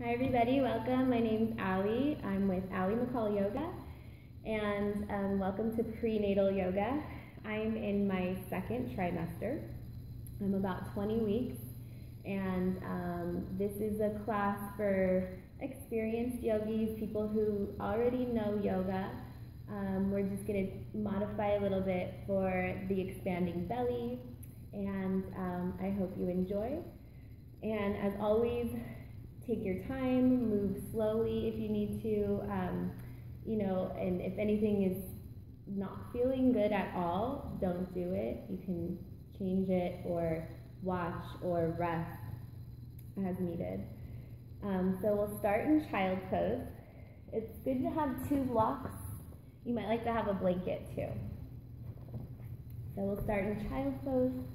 Hi everybody, welcome. My name's Allie. I'm with Allie McCall Yoga, and welcome to Prenatal Yoga. I'm in my second trimester. I'm about 20 weeks, and this is a class for experienced yogis, people who already know yoga. We're just going to modify a little bit for the expanding belly, and I hope you enjoy. And as always, take your time, move slowly if you need to, and if anything is not feeling good at all, don't do it. You can change it or watch or rest as needed. So we'll start in child's pose. It's good to have two blocks. You might like to have a blanket too. So we'll start in child's pose.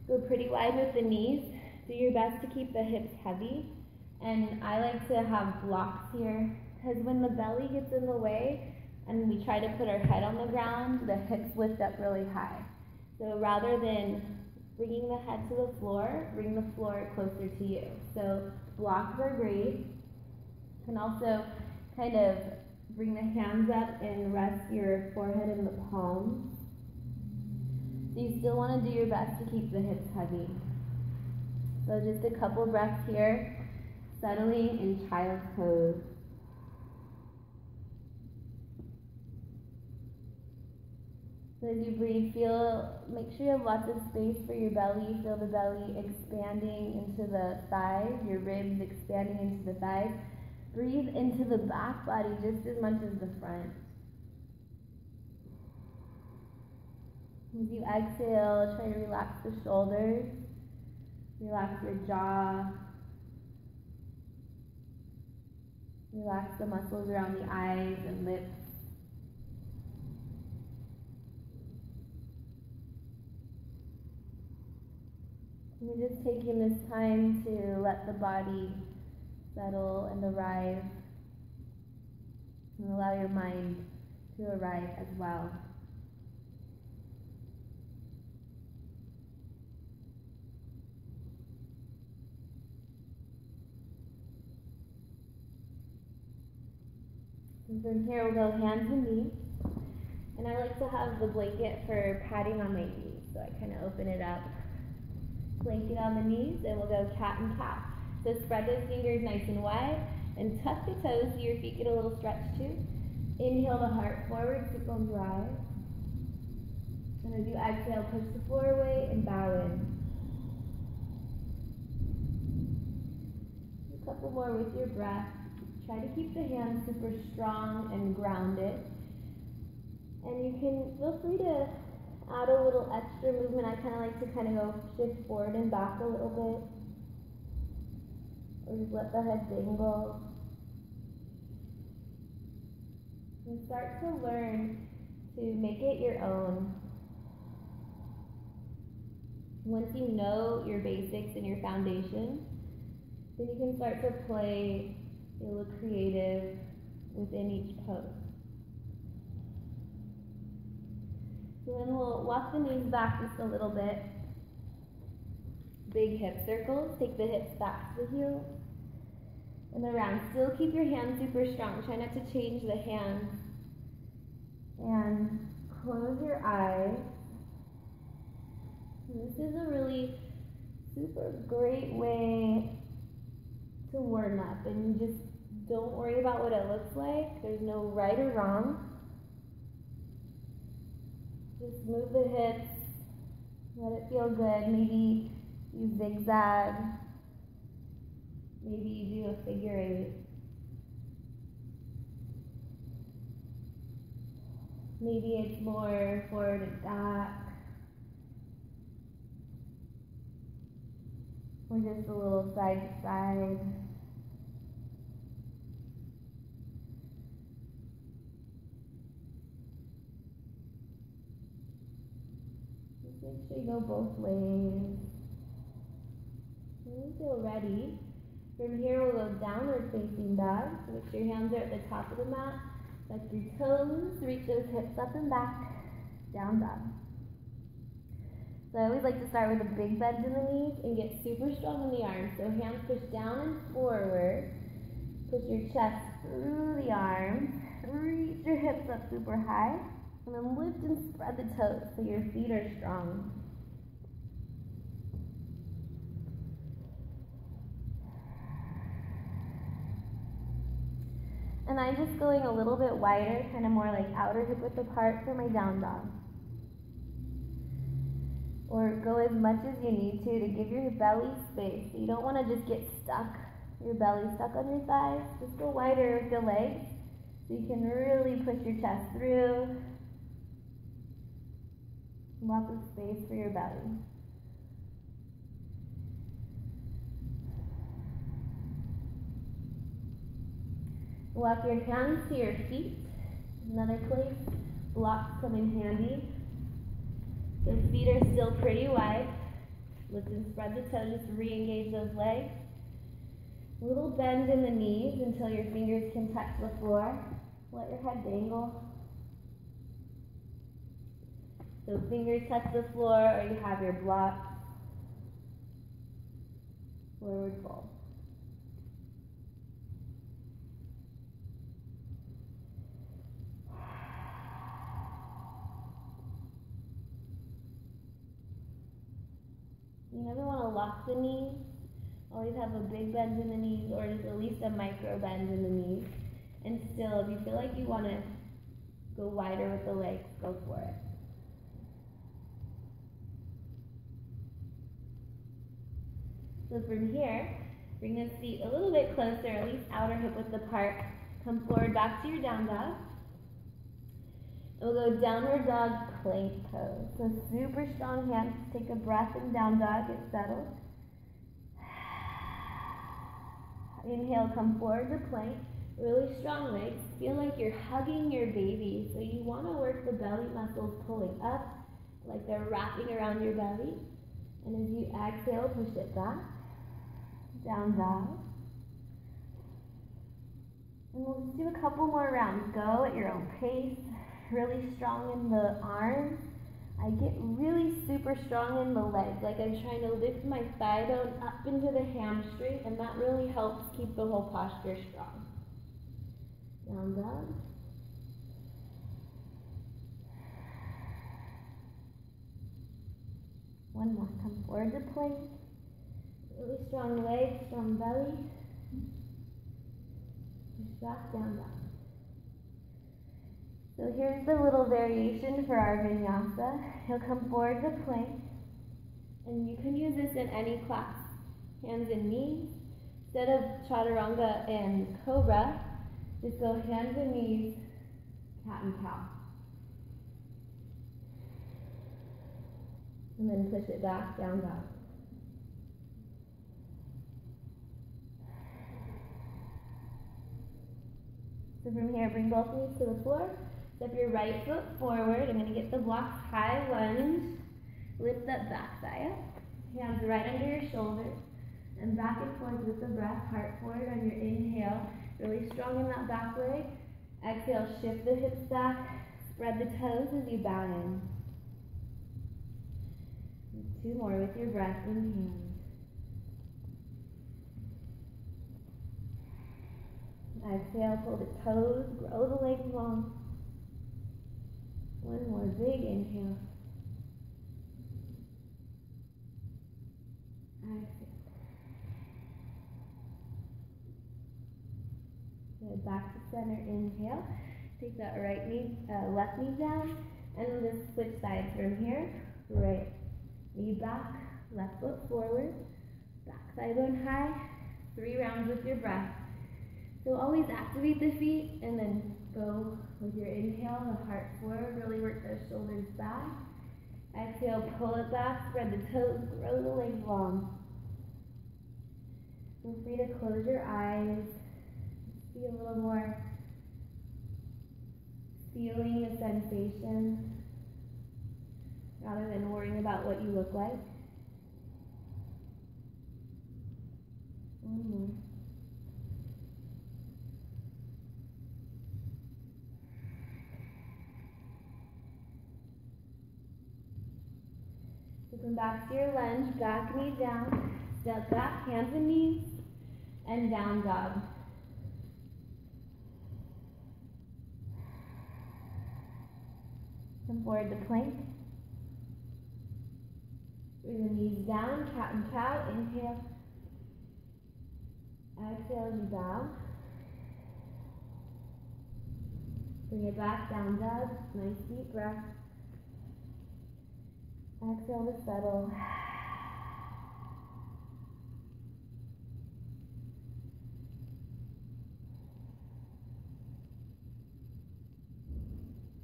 Go pretty wide with the knees. Do your best to keep the hips heavy, and I like to have blocks here because when the belly gets in the way and we try to put our head on the ground, the hips lift up really high. So rather than bringing the head to the floor, bring the floor closer to you. So blocks are great. You can also kind of bring the hands up and rest your forehead in the palms. So you still want to do your best to keep the hips heavy. So just a couple breaths here, settling in child's pose. So as you breathe, make sure you have lots of space for your belly. Feel the belly expanding into the thighs, your ribs expanding into the thighs. Breathe into the back body just as much as the front. As you exhale, try to relax the shoulders. Relax your jaw. Relax the muscles around the eyes and lips. We're just taking this time to let the body settle and arrive, and allow your mind to arrive as well. And from here we'll go hands and knees, and I like to have the blanket for padding on my knees, so I kind of open it up, blanket on the knees, and we'll go cat and cow. So spread those fingers nice and wide, and tuck the toes so your feet get a little stretch too. Inhale the heart forward, sit bones rise, and as you exhale, push the floor away and bow in. A couple more with your breath. Try to keep the hands super strong and grounded. And you can feel free to add a little extra movement. I kind of like to go shift forward and back a little bit. Or just let the head dangle. And start to learn to make it your own. Once you know your basics and your foundation, then you can start to play. You'll look creative within each pose. So then we'll walk the knees back just a little bit. Big hip circles. Take the hips back to the heels and around. Still keep your hands super strong. Try not to change the hands. And close your eyes. And this is a really super great way to warm up, and you just don't worry about what it looks like. There's no right or wrong. Just move the hips, let it feel good. Maybe you zigzag, maybe you do a figure eight. Maybe it's more forward and back, or just a little side to side. Just make sure you go both ways. When you feel ready, from here we'll go downward facing dog. So make sure your hands are at the top of the mat. Tuck your toes, reach those hips up and back, down dog. So I always like to start with a big bend in the knees and get super strong in the arms. So hands push down and forward. Push your chest through the arms. Reach your hips up super high. And then lift and spread the toes so your feet are strong. And I'm just going a little bit wider, kind of more like outer hip width apart for my down dog. Or go as much as you need to give your belly space. So you don't want to just get stuck, your belly stuck on your thighs. Just go wider with your legs so you can really push your chest through. Lots of space for your belly. Walk your hands to your feet. Another place blocks come in handy. The feet are still pretty wide. Lift and spread the toes, just re-engage those legs. A little bend in the knees until your fingers can touch the floor. Let your head dangle. So fingers touch the floor, or you have your blocks. Forward fold. You never want to lock the knees. Always have a big bend in the knees, or just at least a micro bend in the knees. And still, if you feel like you want to go wider with the legs, go for it. So from here, bring the feet a little bit closer, at least outer hip width apart. Come forward back to your down dog. And we'll go downward dog plank pose. So super strong hands. Take a breath in down dog, get settled. Inhale, come forward to plank. Really strong legs. Feel like you're hugging your baby. So you want to work the belly muscles pulling up, like they're wrapping around your belly. And as you exhale, push it back. Down dog. And we'll just do a couple more rounds. Go at your own pace. Really strong in the arms. I get really super strong in the legs. Like I'm trying to lift my thigh bone up into the hamstring, and that really helps keep the whole posture strong. Down dog. One more. Come forward to plank. Really strong legs, strong belly. Push back, down dog. So here's the little variation for our vinyasa. He'll come forward to plank. And you can use this in any class. Hands and knees. Instead of chaturanga and cobra, just go hands and knees, cat and cow. And then push it back, down dog. So from here, bring both knees to the floor. Step your right foot forward. I'm going to get the blocks high lunge. Lift that back thigh up. Hands right under your shoulders. And back and forth with the breath. Heart forward on your inhale. Really strong in that back leg. Exhale, shift the hips back. Spread the toes as you bow in. And 2 more with your breath. Inhale. Exhale, pull the toes, grow the legs long. 1 more big inhale. Exhale. Good, back to center, inhale. Take that right knee, left knee down, and we'll just switch sides from here. Right knee back, left foot forward, back thigh bone high. 3 rounds with your breath. So always activate the feet and then go with your inhale, the heart forward, really work those shoulders back. Exhale, pull it back, spread the toes, grow the legs long. Feel free to close your eyes. Be a little more feeling the sensation rather than worrying about what you look like. 1 more. Come back to your lunge, back knee down, step back, hands and knees, and down dog. Come forward to plank. Bring the knees down, cat and cow, inhale. Exhale as you bow. Bring it back, down dog, nice deep breath. Exhale to settle.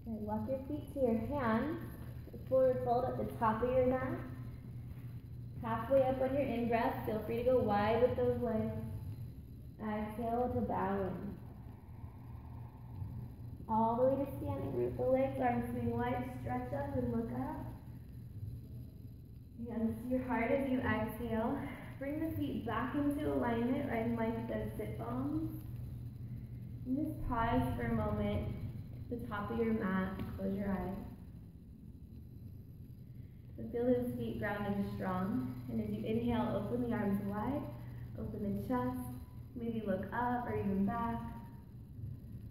Okay, walk your feet to your hands. Forward fold at the top of your mat. Halfway up on your in-breath, feel free to go wide with those legs. Exhale to bow in. All the way to standing, root the legs, arms swing wide, stretch up and look up. Hands to your heart as you exhale. Bring the feet back into alignment, right in line with those sit bones. And just pause for a moment at the top of your mat, close your eyes. So feel those feet grounded strong. And as you inhale, open the arms wide, open the chest, maybe look up or even back.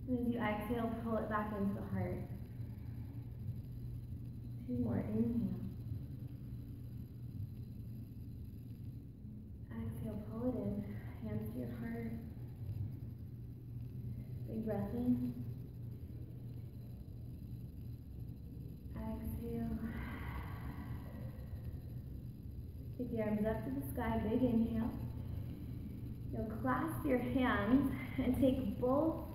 And as you exhale, pull it back into the heart. 2 more, inhale. Exhale, pull it in, hands to your heart. Big breath in. Exhale. Take the arms up to the sky, big inhale. You'll clasp your hands and take both.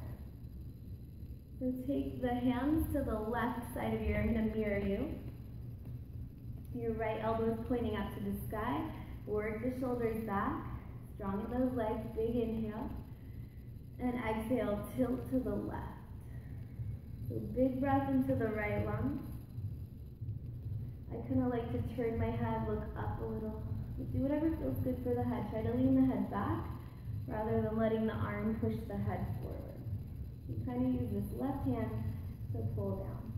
So take the hands to the left side of your, I'm going to mirror you. Your right elbow is pointing up to the sky. Work the shoulders back. Strong in those legs, big inhale. And exhale, tilt to the left. So big breath into the right lung. I kind of like to turn my head, look up a little. Do whatever feels good for the head. Try to lean the head back rather than letting the arm push the head forward. You kind of use this left hand to pull down.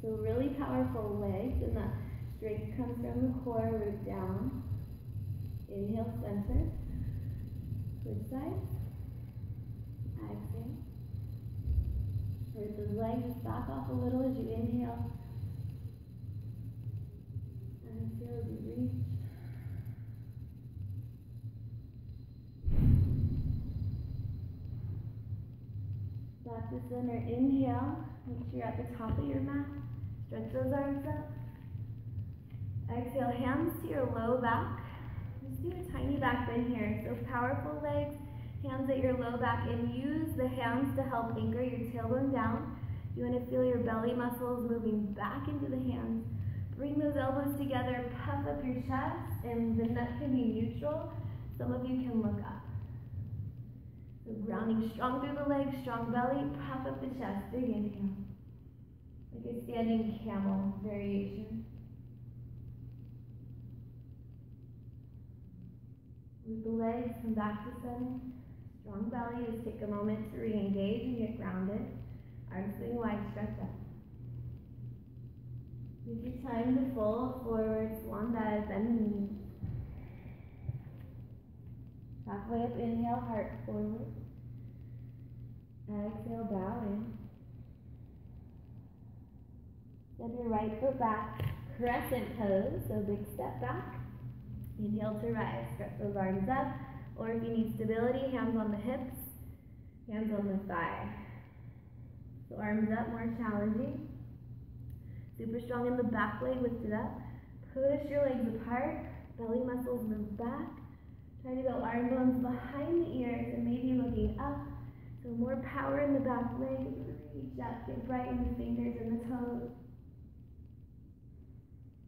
So really powerful legs, and the strength comes from the core, root down. Inhale, center. Switch sides. Exhale. Root the legs back off a little as you inhale. Exhale as you reach. Back to center. Inhale. Make sure you're at the top of your mat. Stretch those arms up. Exhale, hands to your low back. Just do a tiny back bend here. So powerful legs, hands at your low back, and use the hands to help anchor your tailbone down. You want to feel your belly muscles moving back into the hands. Bring those elbows together, puff up your chest, and the neck can be neutral. Some of you can look up. So grounding strong through the legs, strong belly, puff up the chest, big inhale. Like a standing camel variation. Root the legs, come back to center. Strong belly, just take a moment to re-engage and get grounded. Arms swing wide, stretch up. Take your time to fold forward, swan dive, bend the knees. Halfway up, inhale, heart forward. Exhale, bow in. Step your right foot back, crescent pose, so big step back. Inhale to rise, stretch those arms up, or if you need stability, hands on the hips, hands on the thigh. So arms up, more challenging. Super strong in the back leg, lift it up. Push your legs apart, belly muscles move back. Try to go arm bones behind the ears and maybe looking up. So more power in the back leg. Reach up, get bright in the fingers and the toes.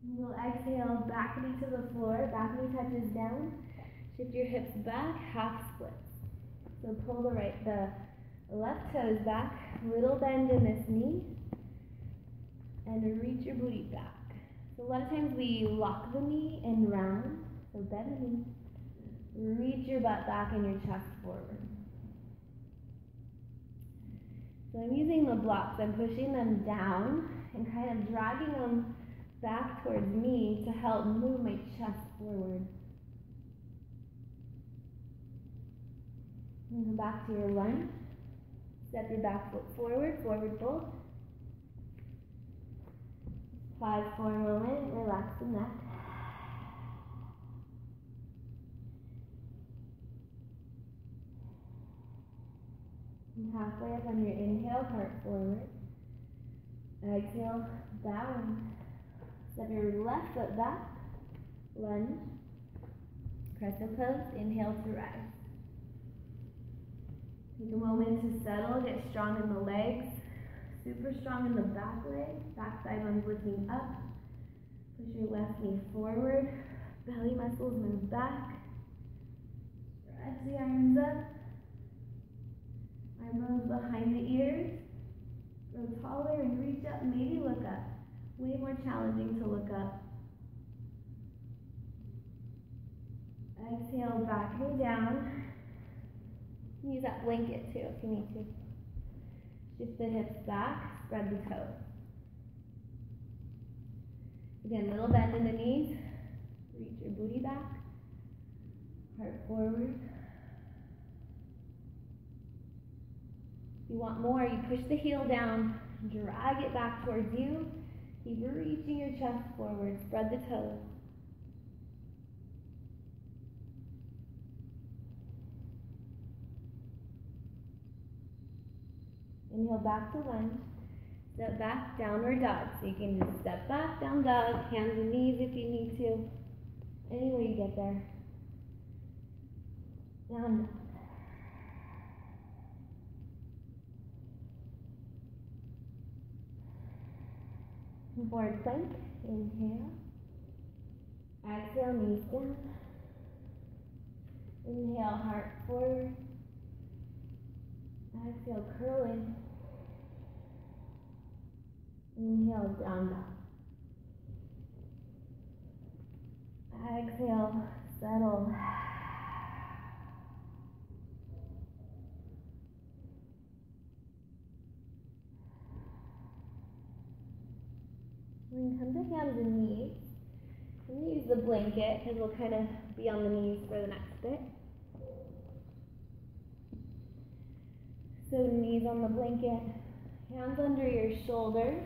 We'll exhale, back knee to the floor, back knee touches down. Shift your hips back, half splits. So pull the left toes back, little bend in this knee, and reach your booty back. So a lot of times we lock the knee and round, so bend the knee, reach your butt back and your chest forward. So I'm using the blocks, I'm pushing them down and kind of dragging them back towards me to help move my chest forward. And come back to your lunge. Step your back foot forward, forward fold. Pause for a moment, relax the neck. And halfway up on your inhale, heart forward. Exhale, down. Step your left foot back, lunge. Crescent pose, inhale to rise. Take a moment to settle, get strong in the legs. Super strong in the back leg, back thigh bones lifting up. Push your left knee forward, belly muscles move back. Stretch the arms up. Arm bones behind the ears. Grow taller and reach up, maybe look up. Way more challenging to look up. Exhale, back knee down. Use that blanket too if you need to. Shift the hips back, spread the toes. Again, little bend in the knees. Reach your booty back. Heart forward. If you want more, you push the heel down, drag it back towards you. Keep reaching your chest forward, spread the toes. Inhale back to lunge. Step back, downward dog. So you can just step back, down dog, hands and knees if you need to. Any way you get there. Down dog. Forward plank. Inhale. Exhale, knees down. Inhale, heart forward. Exhale, curl in. Inhale, down dog. Exhale, settle. And come to hands and knees. I'm going to use the blanket because we'll kind of be on the knees for the next bit. So knees on the blanket, hands under your shoulders.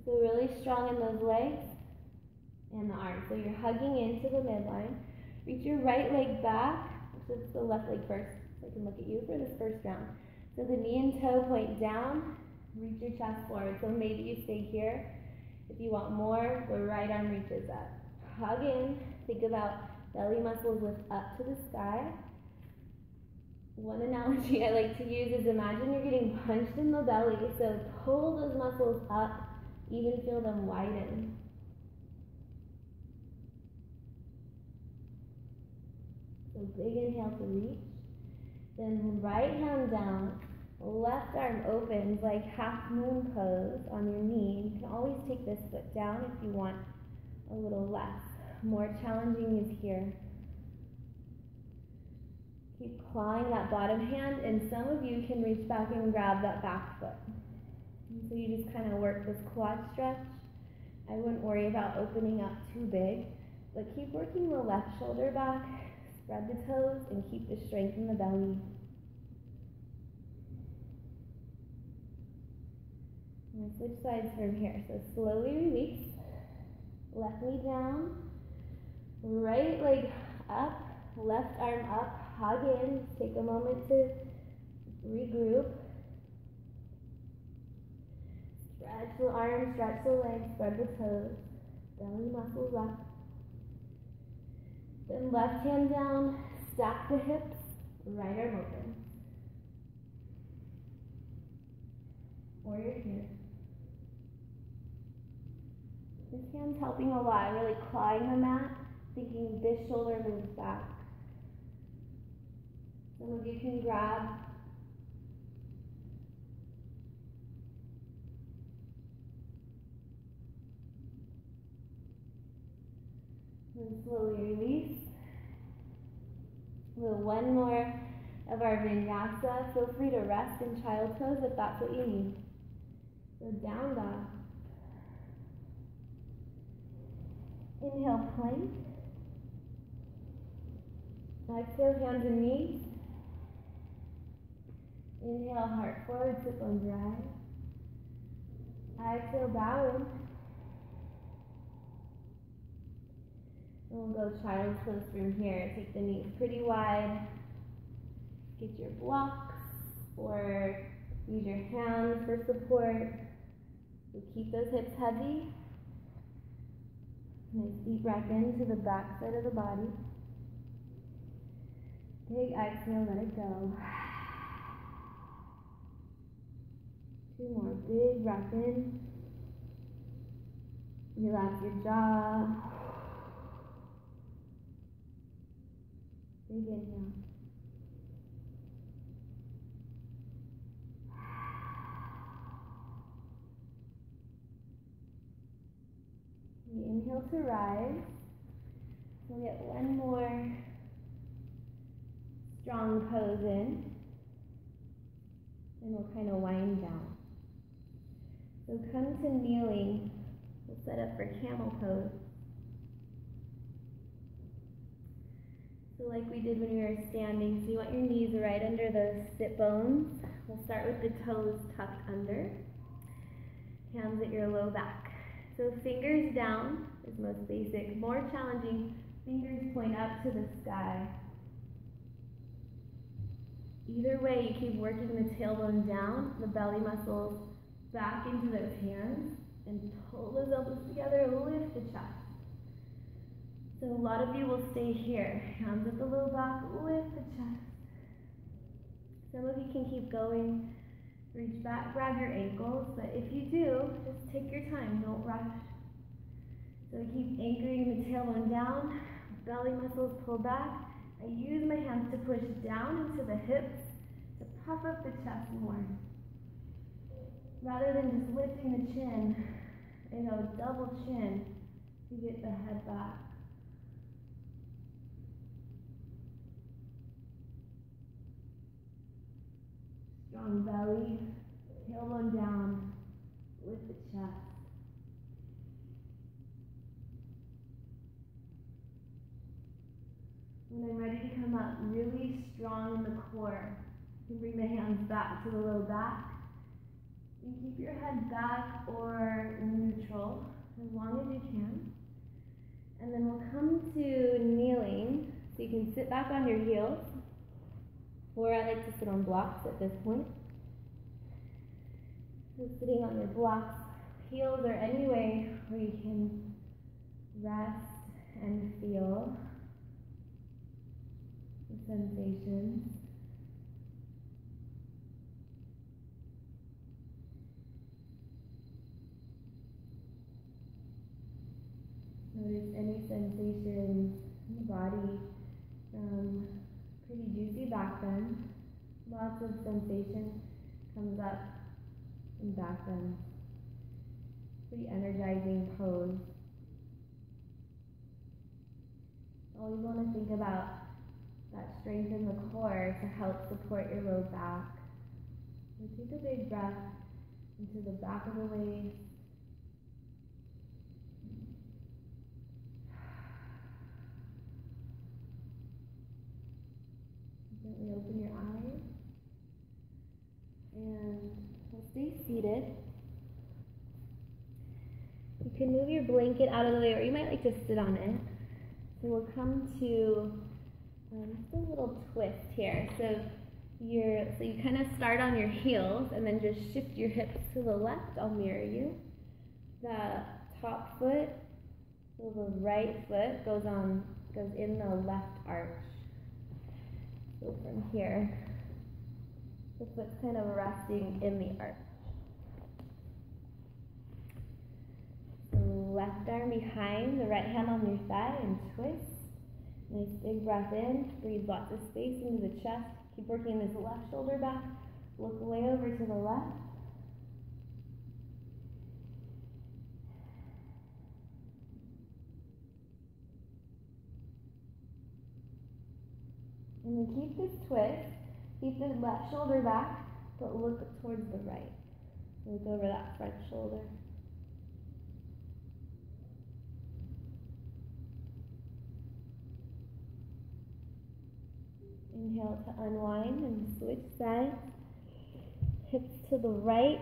So really strong in those legs and the arms. So you're hugging into the midline. Reach your right leg back, which is the left leg first, so I can look at you for this first round. So the knee and toe point down, reach your chest forward. So maybe you stay here. If you want more, the right arm reaches up. Hug in, think about belly muscles lift up to the sky. One analogy I like to use is imagine you're getting punched in the belly, so pull those muscles up, even feel them widen. So big inhale to reach, then right hand down, left arm opens like half moon pose on your knee. You can always take this foot down if you want a little less. More challenging is here. Keep clawing that bottom hand, and some of you can reach back and grab that back foot. And so you just kind of work this quad stretch. I wouldn't worry about opening up too big, but keep working the left shoulder back, spread the toes, and keep the strength in the belly. I'm going to switch sides from here. So slowly release. Left knee down, right leg up, left arm up. Hug in, take a moment to regroup. Stretch the arms, stretch the legs, spread the toes, belly muscles up. Then left hand down, stack the hips, right arm open. Or you're here. This hand's helping a lot, really clawing the mat, thinking this shoulder moves back. Some of you can grab. And slowly release. We'll do one more of our vinyasa. Feel free to rest in child's pose if that's what you need. So down dog. Inhale, plank. Exhale, hands and knees. Inhale, heart forward, sit bones rise. Exhale, bowing. And we'll go child's pose from here. Take the knees pretty wide. Get your blocks or use your hands for support. So keep those hips heavy. Nice deep breath into the back side of the body. Big exhale, let it go. 2 more, big breath in. Relax your jaw. Big inhale. You inhale to rise. We'll get one more strong pose in. And we'll kind of wind down. So come to kneeling. We'll set up for camel pose. So like we did when we were standing, so you want your knees right under the sit bones. We'll start with the toes tucked under. Hands at your low back. So fingers down is most basic. More challenging, fingers point up to the sky. Either way, you keep working the tailbone down, the belly muscles back into those hands, and pull those elbows together, lift the chest. So a lot of you will stay here. Hands at the low back, lift the chest. Some of you can keep going. Reach back, grab your ankles, but if you do, just take your time, don't rush. So keep anchoring the tailbone down, belly muscles pull back. I use my hands to push down into the hips to puff up the chest more. Rather than just lifting the chin, double chin to get the head back. Strong belly, tailbone down, lift the chest. When I'm ready to come up, really strong in the core. You can bring the hands back to the low back. You keep your head back or neutral as long as you can. And then we'll come to kneeling. So you can sit back on your heels. Or I like to sit on blocks at this point. So sitting on your blocks, heels, or any way where you can rest and feel the sensations. Notice any sensations in the body from pretty juicy back bend. Lots of sensation comes up in back bend. Pretty energizing pose. Always want to think about that strength in the core to help support your low back. So take a big breath into the back of the legs. Gently open your eyes. And we'll stay seated. You can move your blanket out of the way, or you might like to sit on it. So we'll come to just a little twist here. So you kind of start on your heels, and then just shift your hips to the left. I'll mirror you. The top foot, so the right foot goes in the left arch. So from here, the foot's kind of resting in the arch. So left arm behind, the right hand on your thigh, and twist. Nice big breath in, breathe lots of space into the chest. Keep working this left shoulder back. Look way over to the left. And then keep this twist. Keep the left shoulder back, but look towards the right. Look over that front shoulder. Inhale to unwind and switch sides. Hips to the right.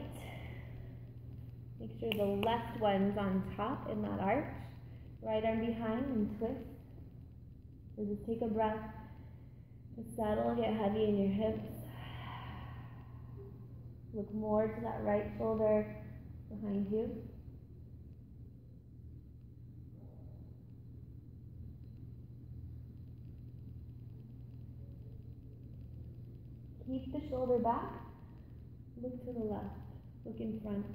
Make sure the left one's on top in that arch. Right arm behind and twist. So just take a breath. The saddle get heavy in your hips. Look more to that right shoulder behind you. Keep the shoulder back. Look to the left. Look in front.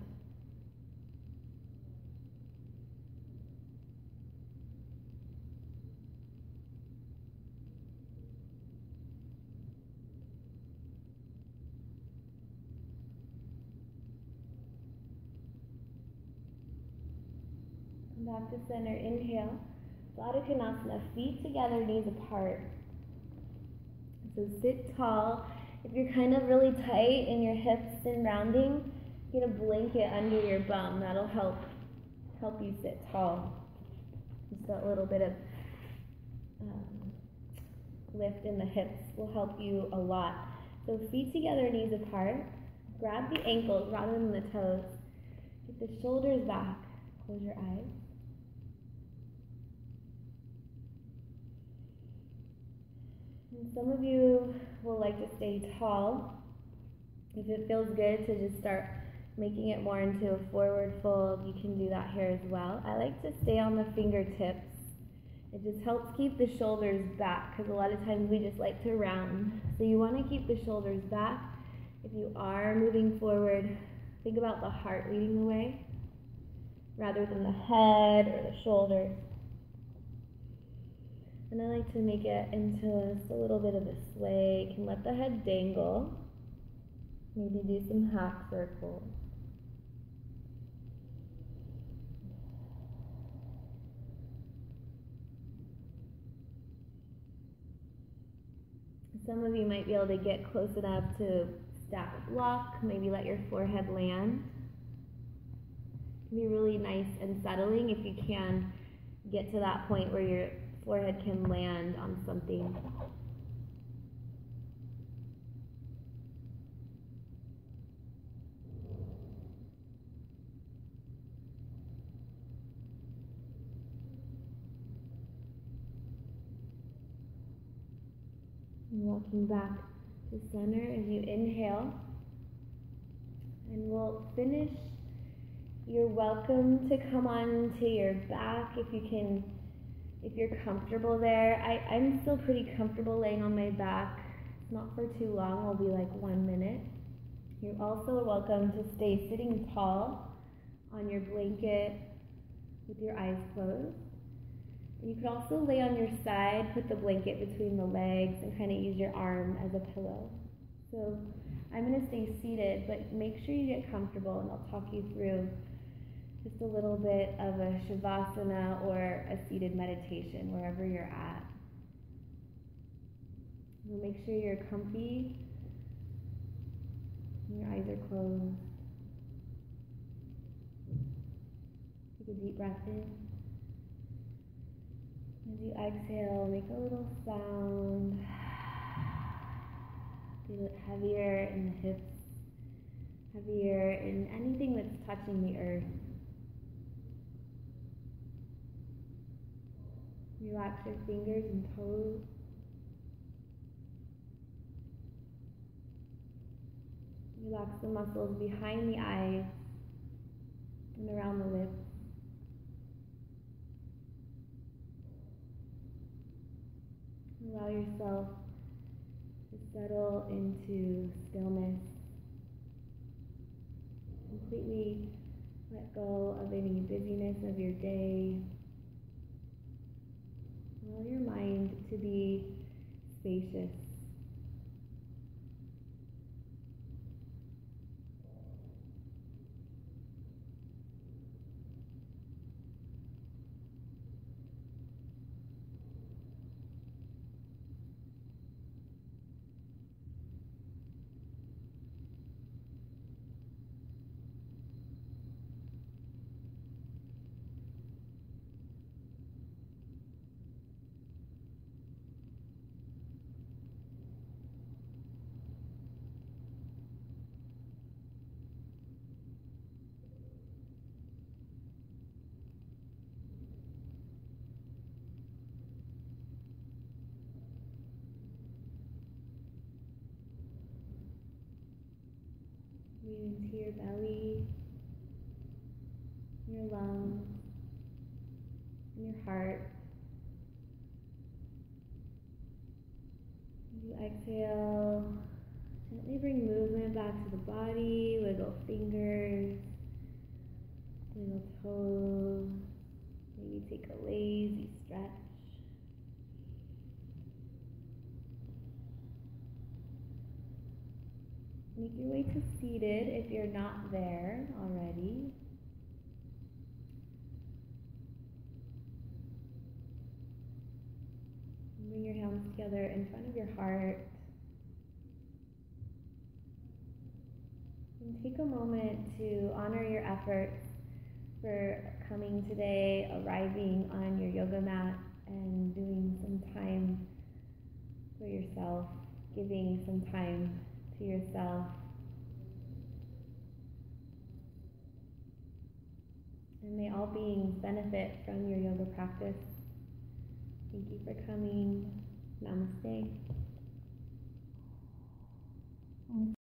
Come back to center. Inhale. Baddha Konasana. Feet together, knees apart. So sit tall. If you're kind of really tight in your hips and rounding, get a blanket under your bum. That'll help you sit tall. Just that little bit of lift in the hips will help you a lot. So feet together, knees apart. Grab the ankles rather than the toes. Get the shoulders back. Close your eyes. And some of you will like to stay tall. If it feels good to just start making it more into a forward fold, you can do that here as well. I like to stay on the fingertips. It just helps keep the shoulders back because a lot of times we just like to round. So you want to keep the shoulders back. If you are moving forward, think about the heart leading the way rather than the head or the shoulders. And I like to make it into just a little bit of a sway. You can let the head dangle. Maybe do some half circles. Some of you might be able to get close enough to stack a block. Maybe let your forehead land. It can be really nice and settling if you can get to that point where your forehead can land on something. And walking back to center as you inhale. And we'll finish. You're welcome to come on to your back if you can. If you're comfortable there. I'm still pretty comfortable laying on my back. It's not for too long, it'll be like 1 minute. You're also welcome to stay sitting tall on your blanket with your eyes closed. And you could also lay on your side, put the blanket between the legs, and kind of use your arm as a pillow. So I'm going to stay seated, but make sure you get comfortable, and I'll talk you through just a little bit of a savasana or a seated meditation, wherever you're at. We'll make sure you're comfy and your eyes are closed. Take a deep breath in. As you exhale, make a little sound. Feel it heavier in the hips, heavier in anything that's touching the earth. Relax your fingers and toes. Relax the muscles behind the eyes and around the lips. Allow yourself to settle into stillness. Completely let go of any busyness of your day. Allow your mind to be spacious. into your belly, your lungs, and your heart. As you exhale, gently bring movement back to the body, wiggle fingers, wiggle toes, maybe take a lazy stretch. Make your way to seated if you're not there already. Bring your hands together in front of your heart. And take a moment to honor your efforts for coming today, arriving on your yoga mat, and doing some time for yourself, giving some time to yourself. And may all beings benefit from your yoga practice. Thank you for coming. Namaste.